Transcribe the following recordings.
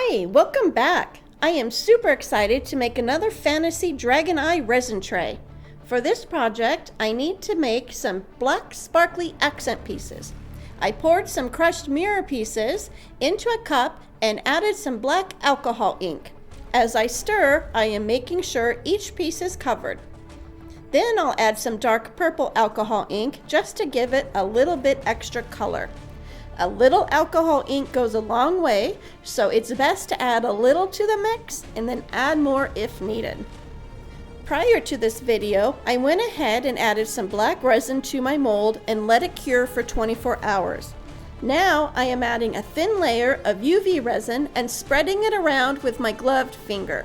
Hi, welcome back. I am super excited to make another fantasy dragon eye resin tray. For this project, I need to make some black sparkly accent pieces. I poured some crushed mirror pieces into a cup and added some black alcohol ink. As I stir, I am making sure each piece is covered. Then I'll add some dark purple alcohol ink just to give it a little bit extra color. A little alcohol ink goes a long way, so it's best to add a little to the mix and then add more if needed. Prior to this video, I went ahead and added some black resin to my mold and let it cure for 24 hours. Now I am adding a thin layer of UV resin and spreading it around with my gloved finger.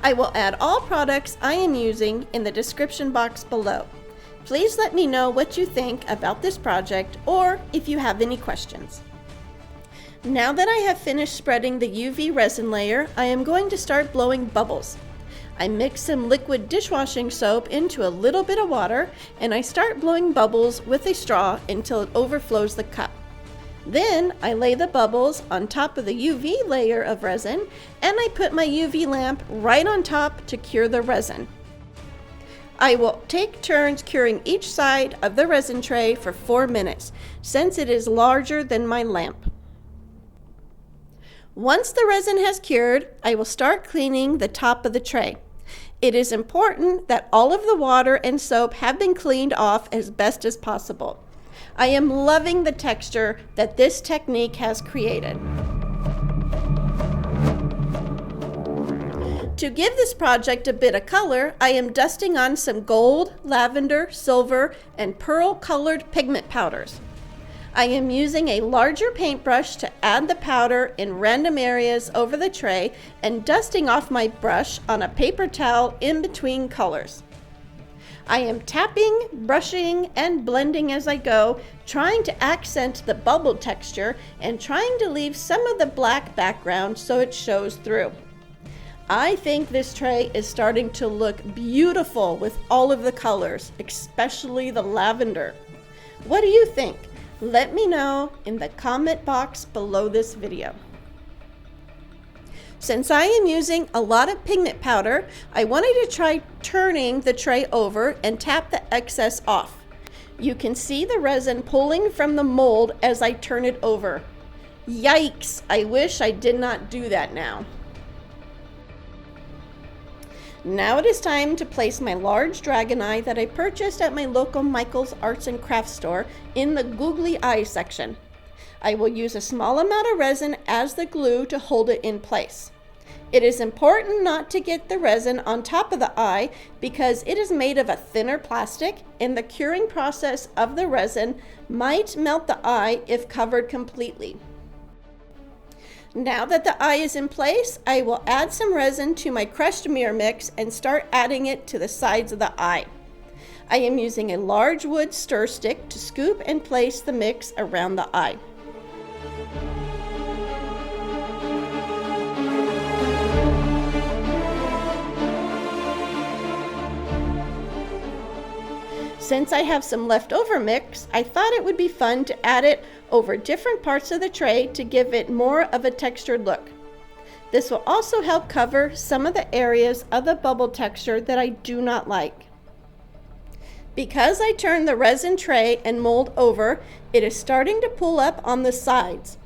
I will add all products I am using in the description box below. Please let me know what you think about this project or if you have any questions. Now that I have finished spreading the UV resin layer, I am going to start blowing bubbles. I mix some liquid dishwashing soap into a little bit of water and I start blowing bubbles with a straw until it overflows the cup. Then I lay the bubbles on top of the UV layer of resin and I put my UV lamp right on top to cure the resin. I will take turns curing each side of the resin tray for 4 minutes, since it is larger than my lamp. Once the resin has cured, I will start cleaning the top of the tray. It is important that all of the water and soap have been cleaned off as best as possible. I am loving the texture that this technique has created. To give this project a bit of color, I am dusting on some gold, lavender, silver, and pearl-colored pigment powders. I am using a larger paintbrush to add the powder in random areas over the tray and dusting off my brush on a paper towel in between colors. I am tapping, brushing, and blending as I go, trying to accent the bubble texture and trying to leave some of the black background so it shows through. I think this tray is starting to look beautiful with all of the colors, especially the lavender. What do you think? Let me know in the comment box below this video. Since I am using a lot of pigment powder, I wanted to try turning the tray over and tap the excess off. You can see the resin pulling from the mold as I turn it over. Yikes! I wish I did not do that now. Now it is time to place my large dragon eye that I purchased at my local Michael's Arts and Crafts store in the googly eye section. I will use a small amount of resin as the glue to hold it in place. It is important not to get the resin on top of the eye because it is made of a thinner plastic and the curing process of the resin might melt the eye if covered completely. Now that the eye is in place, I will add some resin to my crushed mirror mix and start adding it to the sides of the eye. I am using a large wood stir stick to scoop and place the mix around the eye. Since I have some leftover mix, I thought it would be fun to add it over different parts of the tray to give it more of a textured look. This will also help cover some of the areas of the bubble texture that I do not like. Because I turned the resin tray and mold over, it is starting to pull up on the sides.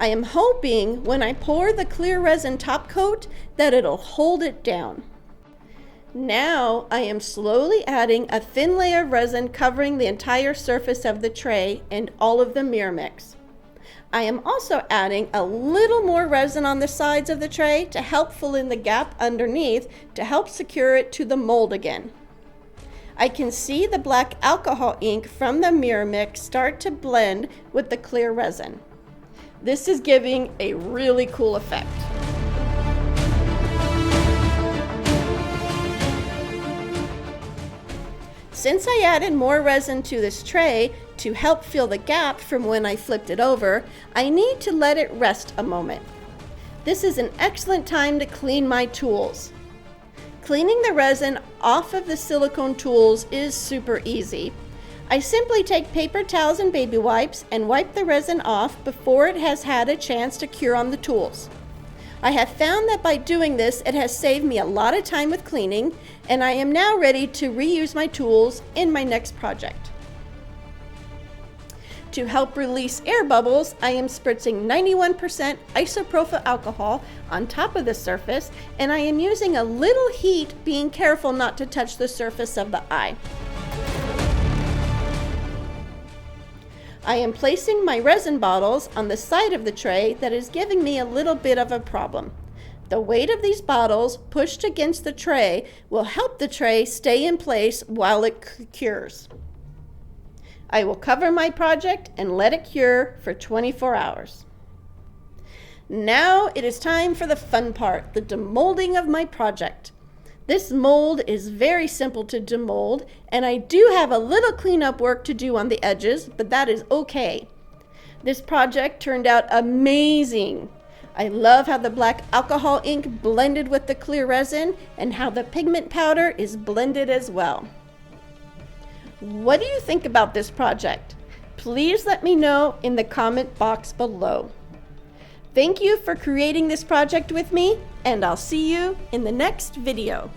I am hoping when I pour the clear resin top coat that it'll hold it down. Now I am slowly adding a thin layer of resin covering the entire surface of the tray and all of the mirror mix. I am also adding a little more resin on the sides of the tray to help fill in the gap underneath to help secure it to the mold again. I can see the black alcohol ink from the mirror mix start to blend with the clear resin. This is giving a really cool effect. Since I added more resin to this tray to help fill the gap from when I flipped it over, I need to let it rest a moment. This is an excellent time to clean my tools. Cleaning the resin off of the silicone tools is super easy. I simply take paper towels and baby wipes and wipe the resin off before it has had a chance to cure on the tools. I have found that by doing this, it has saved me a lot of time with cleaning, and I am now ready to reuse my tools in my next project. To help release air bubbles, I am spritzing 91% isopropyl alcohol on top of the surface, and I am using a little heat, being careful not to touch the surface of the eye. I am placing my resin bottles on the side of the tray that is giving me a little bit of a problem. The weight of these bottles pushed against the tray will help the tray stay in place while it cures. I will cover my project and let it cure for 24 hours. Now it is time for the fun part, the demolding of my project. This mold is very simple to demold, and I do have a little cleanup work to do on the edges, but that is okay. This project turned out amazing. I love how the black alcohol ink blended with the clear resin and how the pigment powder is blended as well. What do you think about this project? Please let me know in the comment box below. Thank you for creating this project with me, and I'll see you in the next video.